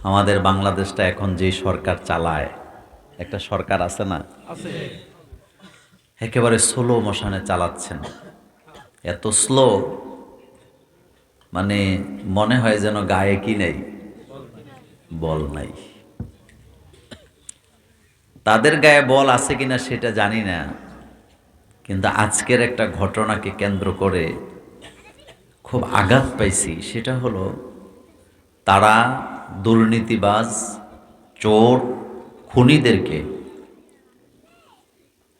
আমাদের বাংলাদেশটা এখন যে সরকার চালায়, একটা সরকার আছে না, একেবারে স্লো মোশনে চালাচ্ছেন। এত স্লো, মানে মনে হয় যেন গায়ে কি নেই, বল নাই। তাদের গায়ে বল আছে কিনা সেটা জানি না, কিন্তু আজকের একটা ঘটনাকে কেন্দ্র করে খুব আঘাত পাইছি। সেটা হলো, তারা দুর্নীতিবাজ, চোর, খুনিদেরকে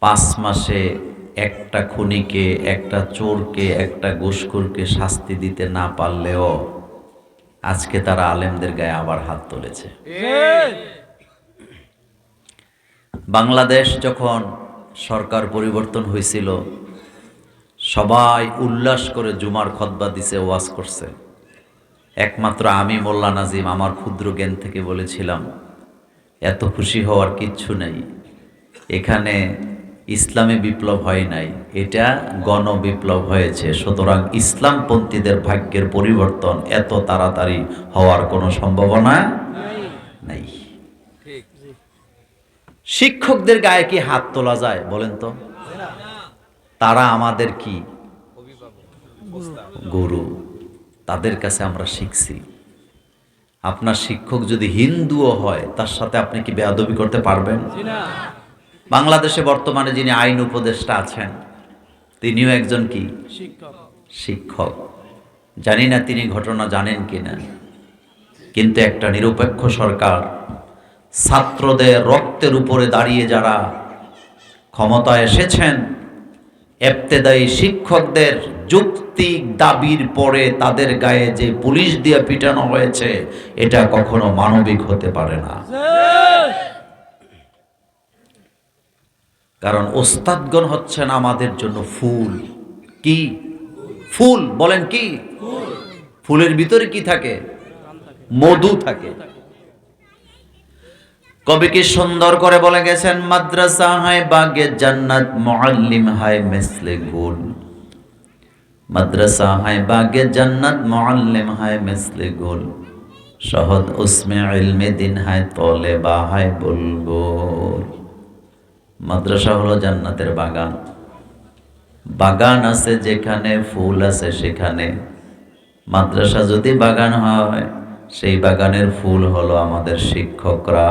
5 মাসে একটা খুনিকে, একটা চোরকে, একটা ঘুষখোরকে শাস্তি দিতে না পারলেও আজকে তারা আলেমদের গায়ে আবার হাত তুলেছে। বাংলাদেশ যখন সরকার পরিবর্তন হয়েছিল, সবাই উল্লাস করে জুমার খুতবা দিছে, ওয়াজ করছে। একমাত্র আমি মোল্লা নাজিম আমার ক্ষুদ্র জ্ঞান থেকে বলেছিলাম, এত খুশি হওয়ার কিচ্ছু নেই, এখানে ইসলামী বিপ্লব হয় নাই, এটা গণ বিপ্লব হয়েছে। সুতরাং ইসলামপন্থীদের ভাগ্যের পরিবর্তন এত তাড়াতাড়ি হওয়ার কোনো সম্ভাবনা নাই। শিক্ষকদের গায়ে কি হাত তোলা যায় বলেন তো? তারা আমাদের কি গুরু, তাদের কাছে আমরা শিখছি। আপনার শিক্ষক যদি হিন্দুও হয়, তার সাথে আপনি কি বেয়াদবি করতে পারবেন? বাংলাদেশে বর্তমানে যিনি আইন উপদেষ্টা আছেন, তিনিও একজন কি শিক্ষক। জানি না তিনি ঘটনা জানেন কিনা, কিন্তু একটা নিরপেক্ষ সরকার, ছাত্রদের রক্তের উপরে দাঁড়িয়ে যারা ক্ষমতায় এসেছেন, ইবতেদায়ী শিক্ষকদের যৌক্তিক দাবির পরে তাদের গায়ে যে পুলিশ দিয়ে পিটানো হয়েছে, এটা কখনো মানবিক হতে পারে না। কারণ ওস্তাদগণ হচ্ছেন আমাদের জন্য ফুল। কি ফুল বলেন? কি ফুলের ভিতরে কি থাকে? মধু থাকে। কবি কি সুন্দর করে বলে গেছেন, মাদ্রাসা হায় বাগে জান্নাত, মুআল্লিম হায় মিসলে গুল। মাদ্রাসা হায় বাগে জান্নাত, মুআল্লিম হায় মিসলে গুল। শহদ উসমে ইলমে দিন হায়, তলেবা হায় বুলবুল। মাদ্রাসা হলো জান্নাতের বাগান। বাগান আছে যেখানে, ফুল আছে সেখানে। মাদ্রাসা যদি বাগান হয়, সেই বাগানের ফুল হলো আমাদের শিক্ষকরা।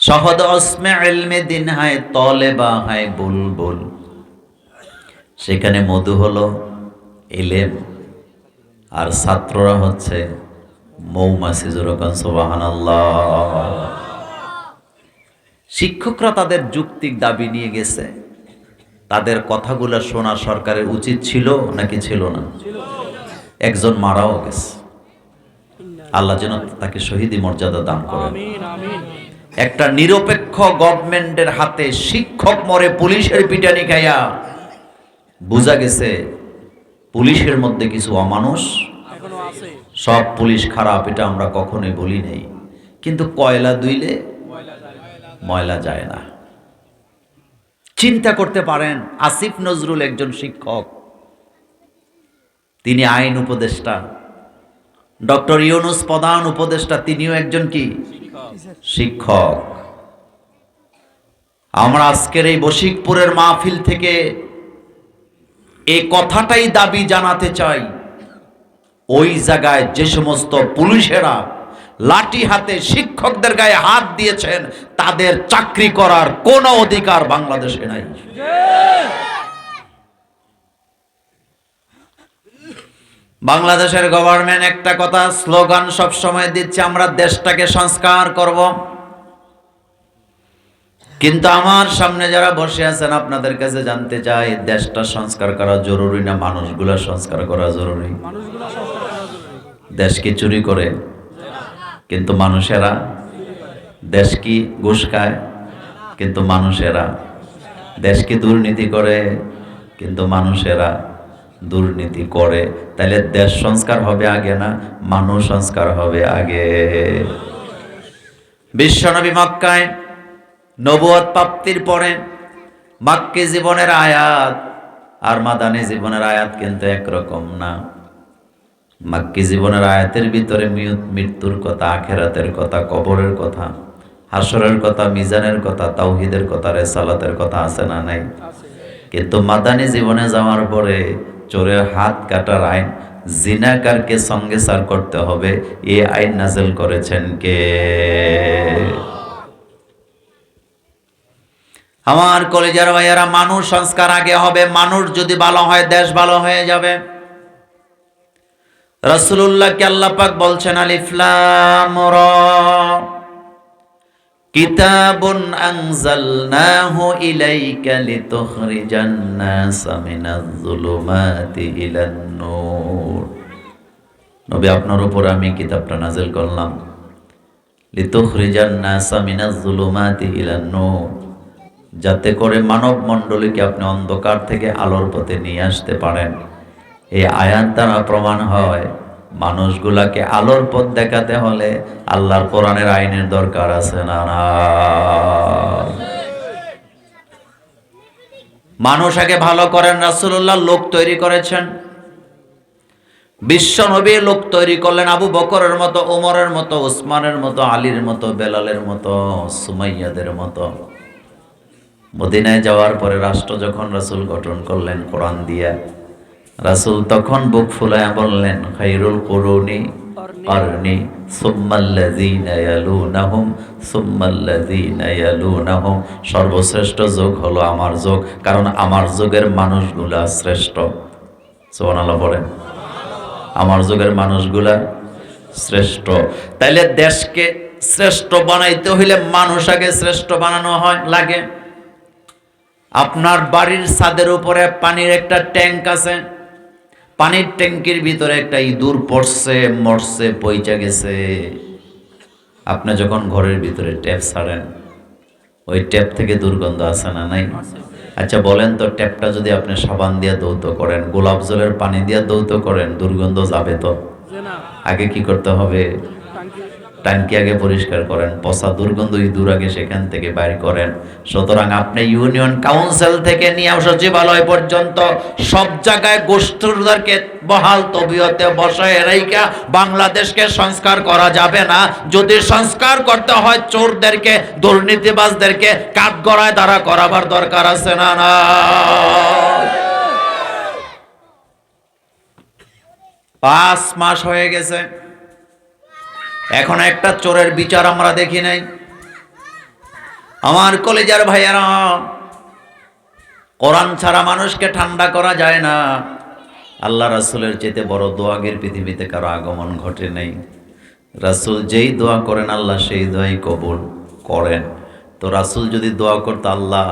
শহদ উসমে ইলমে দিন হায়, তলেবা হায় বুলবুল। সেখানে মধু হলো ইলম, আর ছাত্ররা হচ্ছে মৌমাছি। যেরকম সুবহানাল্লাহ। শিক্ষকরা তাদের যৌক্তিক দাবি নিয়ে গেছে, তাদের কথাগুলো শোনা সরকারের উচিত ছিল নাকি ছিল না? একজন মারাও গেছে, আল্লাহ যেন তাকে শহীদি মর্যাদা দান করেন। একটা নিরপেক্ষ গভর্নমেন্টের হাতে শিক্ষক মরে পুলিশের পিটানি খাইয়া বোঝা গেছে পুলিশের মধ্যে কিছু অমানুষ আছে। সব পুলিশ খারাপ এটা আমরা কখনোই বলি নাই, কিন্তু কয়লা ধুইলে ময়লা যায় না। চিন্তা করতে পারেন, আসিফ নজরুল একজন শিক্ষক, তিনি আইন উপদেষ্টা। ডক্টর ইউনুস প্রধান উপদেষ্টা, তিনিও একজন কি শিক্ষক। আমরা আজকের এই বশিকপুরের মাহফিল থেকে এই কথাটাই দাবি জানাতে চাই, ওই জায়গায় যে সমস্ত পুলিশেরা লাঠি হাতে শিক্ষকদের গায়ে হাত দিয়েছেন, তাদের চাকরি করার কোনো অধিকার বাংলাদেশে নাই। বাংলাদেশের গভর্নমেন্ট একটা কথা স্লোগান সব সময় দিচ্ছে, আমরা দেশটাকে সংস্কার করব। কিন্তু আমার সামনে যারা বসে আছেন, আপনাদের কাছে জানতে চাই, দেশটা সংস্কার করা জরুরি না মানুষগুলা সংস্কার করা জরুরি? দেশ কি চুরি করে? কিন্তু মানুষেরা। দেশ কি ঘুষ খায়? কিন্তু মানুষেরা। দেশ কি দুর্নীতি করে? কিন্তু মানুষেরা দুর্নীতি করে। তাহলে দেশ সংস্কার হবে আগে না মানুষ সংস্কার হবে আগে? বিশ্বনবী মক্কায় নবুয়ত প্রাপ্তির পরে মাক্কি জীবনের আয়াত আর মাদানী জীবনের আয়াত কিন্তু একরকম না। মাক্কি জীবনের আয়াতের ভিতরে মৃত্যুর কথা, আখেরাতের কথা, কবরের কথা, হাসরের কথা, মিজানের কথা, তাওহীদের কথা, রিসালাতের কথা আছে না নাই? কিন্তু মাদানী জীবনে যাওয়ার পরে চোরের হাত কাটার আইন, জিনাকারকে সঙ্গে সার করতে হবে, এই আইন নাযিল করেছেন কে? আমার কলেজের ভাইয়েরা, মানুষ সংস্কার আগে হবে। মানুষ যদি ভালো হয়, দেশ ভালো হয়ে যাবে। রাসূলুল্লাহকে আল্লাহ পাক বলছেন, আলিফ লাম রা, কিতাবুন আনজালনাহু ইলাইকা লিতুখরিজান নাসা মিনাজ যুলুমাতি ইলান নূর। নবী, আপনার উপর আমি কিতাবটা নাযিল করলাম, লিতুখরিজান নাসা মিনাজ যুলুমাতি ইলান নূর, যাতে করে মানব মণ্ডলীকে আপনি অন্ধকার থেকে আলোর পথে নিয়ে আসতে পারেন। এই আয়াত দ্বারা প্রমাণ হয়, মানুষগুলাকে আলোর পথ দেখাতে হলে আল্লাহর কোরআনের আইনের দরকার আছে না? না, মানুষ আগে ভালো করেন। রাসূলুল্লাহ লোক তৈরি করেছেন, বিশ্ব নবী লোক তৈরি করলেন, আবু বকরের মতো, ওমরের মতো, উসমানের মতো, আলীর মতো, বেলালের মতো, সুমাইয়াদের মতো। মদিনায় যাওয়ার পরে রাষ্ট্র যখন রাসূল গঠন করলেন কোরআন দিয়া, রাসূল তখন বুক ফুলায়া বললেন, খায়রুল কুরুনি কারনি সুম্মাল্লাযীনা ইয়ালুনাহুম সুম্মাল্লাযীনা ইয়ালুনাহুম, সর্বশ্রেষ্ঠ যুগ হলো আমার যুগ, কারণ আমার যুগের মানুষগুলা শ্রেষ্ঠ। সুবহানাল্লাহ বলেন, আমার যুগের মানুষগুলা শ্রেষ্ঠ। তাইলে দেশকে শ্রেষ্ঠ বানাইতে হইলে মানুষ আগে শ্রেষ্ঠ বানানো হয় লাগে। আপনার বাড়ির ছাদের উপরে পানির একটা ট্যাঙ্ক আছে, পানির ট্যাঙ্কির ভিতরে একটা ইঁদুর পড়ছে, মরছে, পইচা গেছে। আপনি যখন ঘরের ভিতরে ট্যাপ ছাড়েন, ওই ট্যাপ থেকে দুর্গন্ধ আসে না নাই? আচ্ছা বলেন তো, ট্যাপটা যদি আপনি সাবান দিয়ে ধৌত করেন, গোলাপ জলের পানি দিয়ে ধৌত করেন, দুর্গন্ধ যাবে তো? আগে কি করতে হবে? টাঙ্কি আগে পরিষ্কার করেন, পচা দুর্গন্ধ ইঁদুর আগে সেখান থেকে বাইর করেন। সুতরাং আপনি ইউনিয়ন কাউন্সিল থেকে নিয়ে সচিবালয় পর্যন্ত সব জায়গায় গোষ্ঠীদেরকে বহাল তবিয়তে বসায় রাইখা বাংলাদেশকে সংস্কার করা যাবে না। যদি সংস্কার করতে হয়, চোরদেরকে, দুর্নীতিবাজদেরকে কাঠগড়ায় দাঁড়া করাবার দরকার আছে না? না, 5 মাস হয়ে গেছে, এখন একটা চোরের বিচার আমরা দেখি নাই। আমার কলেজার ভাইয়ারা, কোরআন ছাড়া মানুষকে ঠান্ডা করা যায় না। আল্লাহ রাসূলের চেয়ে বড় দোয়াগের পৃথিবীতে কারো আগমন ঘটে নাই। রাসূল যেই দোয়া করেন, আল্লাহ সেই দোয়াই কবুল করেন। তো রাসূল যদি দোয়া করতো, আল্লাহ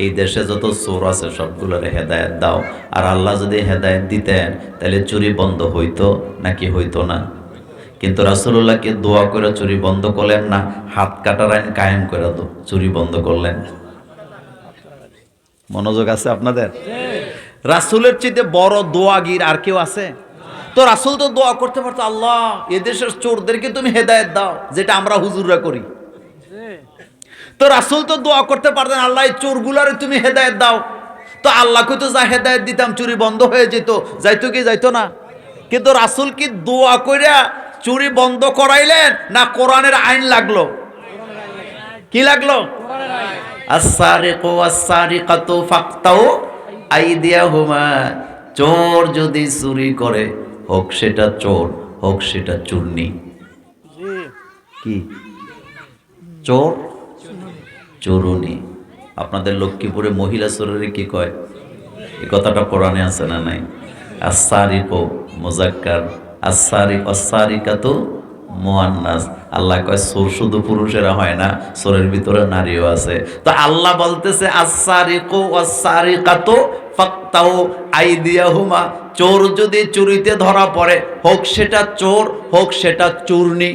এই দেশে যত চোর আছে সবগুলোর হেদায়েত দাও, আর আল্লাহ যদি হেদায়েত দিতেন, তাহলে চুরি বন্ধ হইতো নাকি হইতো না? কিন্তু রাসূলুল্লাহকে দোয়া করে চুরি বন্ধ করলেন না, হাত কাটার আইন কায়েম করে চুরি বন্ধ করলেন। মনোযোগ আছে আপনাদের? রাসূলের চেয়ে বড় দোয়াগির আর কেউ আছে? তো রাসূল তো দোয়া করতে পারতো, আল্লাহ এদেশের চোরদেরকে তুমি হেদায়েত দাও, যেটা আমরা হুজুররা করি। তো রাসূল তো দোয়া করতে পারতেন, আল্লাহ এই চোরগুলারে তুমি হেদায়েত দাও। তো আল্লাহকে তো যা হেদায়েত দিতাম, চুরি বন্ধ হয়ে যেত। যাইতো কি যাইতো না? কিন্তু রাসূল কি দোয়া কইরা চুরি বন্ধ করাইলেন, না কোরআনের আইন লাগলো? কি লাগলো? আস-সারিকু ওয়াস-সারিকাতু ফাকতাউ আইদিয়াহুমা, চোর যদি চুরি করে, হোক সেটা চোর, হোক সেটা চুরনি। কি চোর, চোরুনি। আপনাদের লক্ষ্মীপুরে মহিলা চোরের কি কয়? এই কথাটা কোরআনে আছে না নাই? আস-সারিকু মুযাক্কার, আস-সারিকাতু মুআন্নাস। আল্লাহ কয় চোর শুধু পুরুষেরা হয় না, চোরের ভিতরে নারীও আছে। তো আল্লাহ বলতেছে আস-সারিকু ওয়াস-সারিকাতু ফাকতাউ আইদিয়াহুমা, চোর যদি চুরিতে ধরা পড়ে, হোক সেটা চোর, হোক সেটা চুরনি।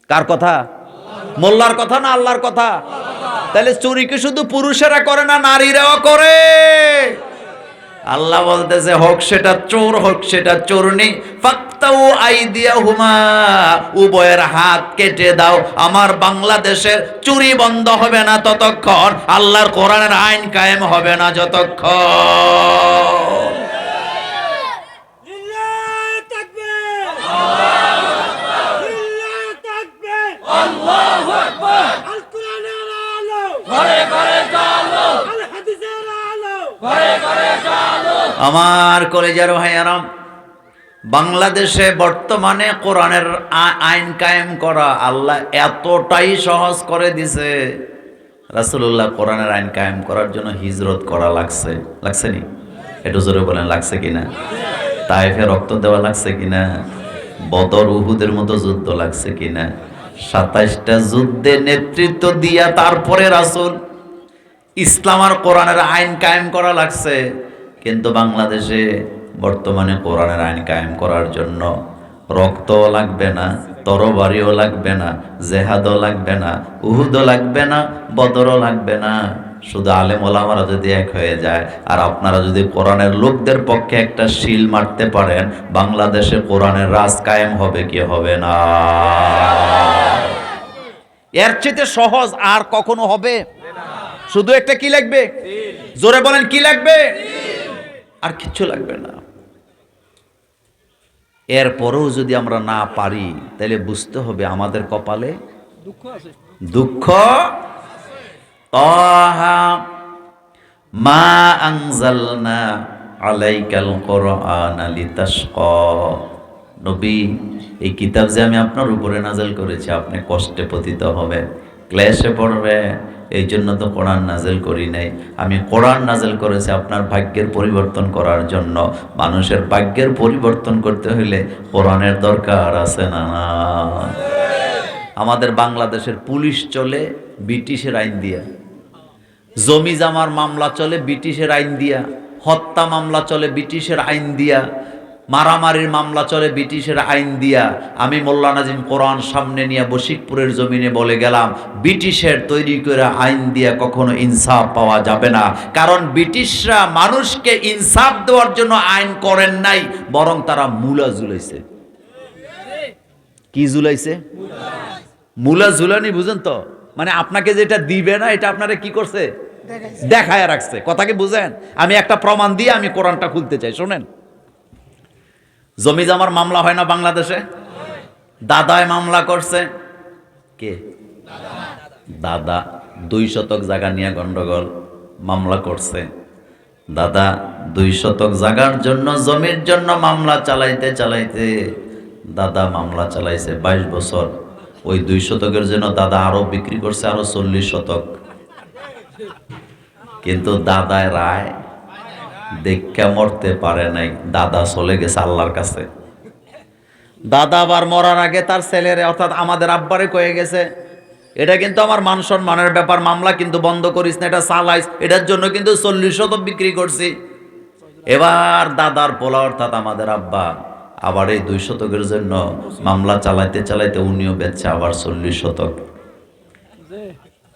কার কথা? মোল্লার কথা না আল্লাহর কথা? তাহলে চুরি কি শুধু পুরুষেরা করে না, নারীরাও করে? আল্লাহ বলতেছে হোক সেটা চোর, হোক সেটা চোরনি, ফাকতাউ আইদিয়াহুমা, উভয়ের হাত কেটে দাও। আমার বাংলাদেশের চুরি বন্ধ হবে না ততক্ষণ, আল্লাহর কোরআনের আইন কায়েম হবে না যতক্ষণ। আমার কলেজার ভাইয়ারাম, বাংলাদেশে বর্তমানে কোরআনের আইন কায়েম করা আল্লাহ এতটাই সহজ করে দিছে। রাসূলুল্লাহ কোরআনের আইন কায়েম করার জন্য হিজরত করা লাগছে, লাগছে নি? একটু জোরে বলেন, লাগছে কিনা? তায়েফে রক্ত দেওয়া লাগছে কিনা? বদর উহুদের মতো যুদ্ধ লাগছে কিনা? 27টা যুদ্ধে নেতৃত্ব দিয়া তারপরে রাসূল ইসলাম আর কোরআনের আইন কায়েম করা লাগছে। কিন্তু বাংলাদেশে বর্তমানে কোরআনের আইন কায়েম করার জন্য রক্তও লাগবে না, তরবারিও লাগবে না, জেহাদও লাগবে না, উহুদও লাগবে না, বদরও লাগবে না। শুধু আলেম ওলামারা যদি এক হয়ে যায় আর আপনারা যদি কোরআনের লোকদের পক্ষে একটা শিল মারতে পারেন, বাংলাদেশে কোরআনের রাজ কায়েম হবে কি হবে না? এর চেয়ে সহজ আর কখনো হবে? শুধু একটা কি লাগবে? জোরে বলেন, কি লাগবে? আর কিচ্ছু লাগবে না। এরপরেও যদি আমরা না পারি তাহলে বুঝতে হবে আমাদের কপালে দুঃখ আছে। দুঃখ। তাহা মা আনজালনা আলাইকাল কুরআনা লিতাশকা। নবী, এই কিতাব যে আমি আপনার উপরে নাযিল করেছি, আপনি কষ্টে পতিত হবেন, ক্লেশে পড়বেন, এই জন্য তো কোরআন নাযিল করি নাই। আমি কোরআন নাযিল করেছি আপনার ভাগ্যের পরিবর্তন করার জন্য। মানুষের ভাগ্যের পরিবর্তন করতে হইলে কোরআনের দরকার আছে না? আমাদের বাংলাদেশের পুলিশ চলে ব্রিটিশের আইন দিয়া, জমি জামার মামলা চলে ব্রিটিশের আইন দিয়া, হত্যা মামলা চলে ব্রিটিশের আইন দিয়া, মারামারির মামলা চলে ব্রিটিশের আইন দিয়া। আমি মোল্লা নাজিম কোরআন সামনে নিয়ে বশিকপুরের জমিনে বলে গেলাম, ব্রিটিশের তৈরি করে আইন দিয়া কখনো ইনসাফ পাওয়া যাবে না। কারণ ব্রিটিশরা মানুষকে ইনসাফ দেওয়ার জন্য আইন করেন নাই, বরং তারা মূলা ঝুলাইছে। কি ঝুলাইছে? মূলা ঝুলানি, বুঝেন তো? মানে আপনাকে যেটা দিবে না, এটা আপনারা কি করছে? দেখায় রাখছে। কথা কি বুঝেন? আমি একটা প্রমাণ দিয়ে আমি কোরআনটা খুলতে চাই, শোনেন। জমি জমার মামলা হয় না বাংলাদেশে? দাদায় মামলা করছে। কে? দাদা 2 শতক জায়গা নিয়ে গন্ডগোল, মামলা করছে। দাদা 2 শতক জায়গার জন্য, জমির জন্য মামলা চালাইতে চালাইতে দাদা মামলা চালাইছে 22 বছর। ওই 2 শতকের জন্য দাদা আরো বিক্রি করছে আরো 40 শতক। কিন্তু দাদায় রায় দেখা মরতে পারে নাই, দাদা চলে গেছে আল্লাহর কাছে। দাদা আবার মরার আগে তার ছেলেরে অর্থাৎ আমাদের আব্বারে কয়ে গেছে, এটা কিন্তু আমার মান সম্মানের ব্যাপার, মামলা কিন্তু বন্ধ করিস না, এটা চালাইস, এটার জন্য কিন্তু 40 শতক বিক্রি করছি। এবার দাদার পোলা অর্থাৎ আমাদের আব্বা আবার এই 2 শতকের জন্য মামলা চালাইতে চালাইতে উনিও বেচছে আবার 40 শতক।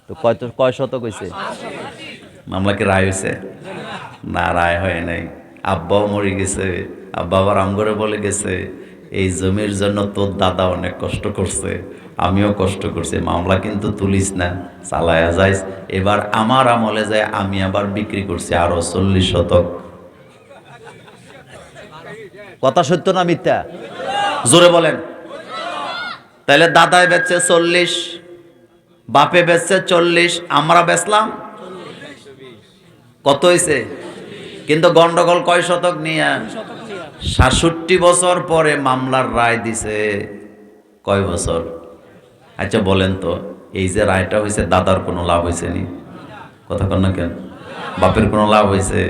তো কয় শতক হয়েছে? মামলা কি রায় হয়েছে? না, রায় হয় নাই। আব্বাও মরে গেছে। আব্বা আবার আমগরে বলে গেছে, এই জমির জন্য তোর দাদা অনেক কষ্ট করছে, আমিও কষ্ট করছি, মামলা কিন্তু তুলিস না, চালায়া যাইস। এবার আমার আমলে যায় আমি আবার বিক্রি করছি আরো 40 শতক। কথা সত্য না মিথ্যা? জোরে বলেন। তাহলে দাদায় বেচছে 40, বাপে বেচছে 40, আমরা বেচলাম কত হয়েছে? কিন্তু গন্ডগোল কয় শতক নিয়ে? 67 বছর পরে মামলার রায় দিছে। কয় বছর? আচ্ছা বলেন তো, এই যে রায়টা হয়েছে, দাদার কোনো লাভ হয়েছে নি? কথা কন না কেন? বাপের কোনো লাভ হয়েছে?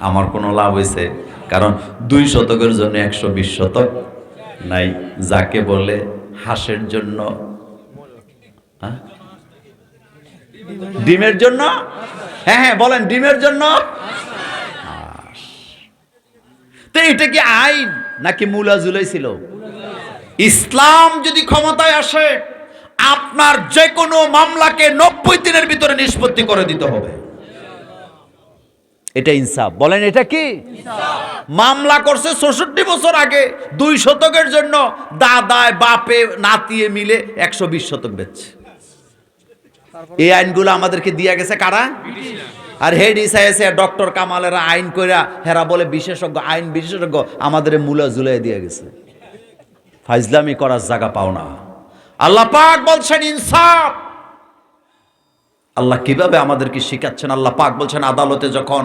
আমার কোনো লাভ হয়েছে? কারণ 2 শতকের জন্য 120 শতক নাই। যাকে বলে হাঁসের জন্য, ডিমের জন্য, হ্যাঁ হ্যাঁ বলেন, ডিমের জন্য। তো এটা কি আইন নাকি মূলা ঝুলাইছিল? ইসলাম যদি ক্ষমতায় আসে, আপনার যে কোনো মামলাকে 90 দিনের ভিতরে নিষ্পত্তি করে দিতে হবে। এটা ইনসাফ। বলেন এটা কি? মামলা করছে 66 বছর আগে 2 শতকের জন্য, দাদায় বাপে নাতিয়ে মিলে 120 শতক বেচছে। এই আইনগুলো আমাদেরকে দিয়া গেছে কারা? আর হেড ইসাইছে ডক্টর কামালেরা আইন কইরা, হেরা বলে বিশেষজ্ঞ, আইন বিশেষজ্ঞ, আমাদের মূলা ঝুলাই দিয়ে গেছে। ফাইজলামি করার জায়গা পাও না। আল্লাহ পাক বলছেন ইনসাফ। আল্লাহ কিভাবে আমাদেরকে শিখাচ্ছেন? আল্লাহ পাক বলছেন, আদালতে যখন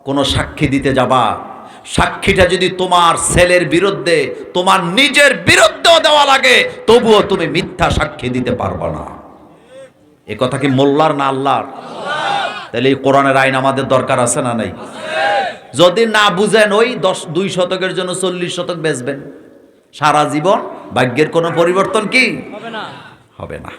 কোনো সাক্ষী দিতে যাবা, সাক্ষীটা যদি তোমার ছেলের বিরুদ্ধে, তোমার নিজের বিরুদ্ধেও দেওয়া লাগে, তবুও তুমি মিথ্যা সাক্ষী দিতে পারবে না। এ কথা কি মোল্লার না আল্লাহর? তাহলে এই কোরআনের আইন আমাদের দরকার আছে না নাই? যদি না বুঝেন, ওই 2 শতকের জন্য 40 শতক বেচবেন, সারা জীবন ভাগ্যের কোনো পরিবর্তন কি হবে না।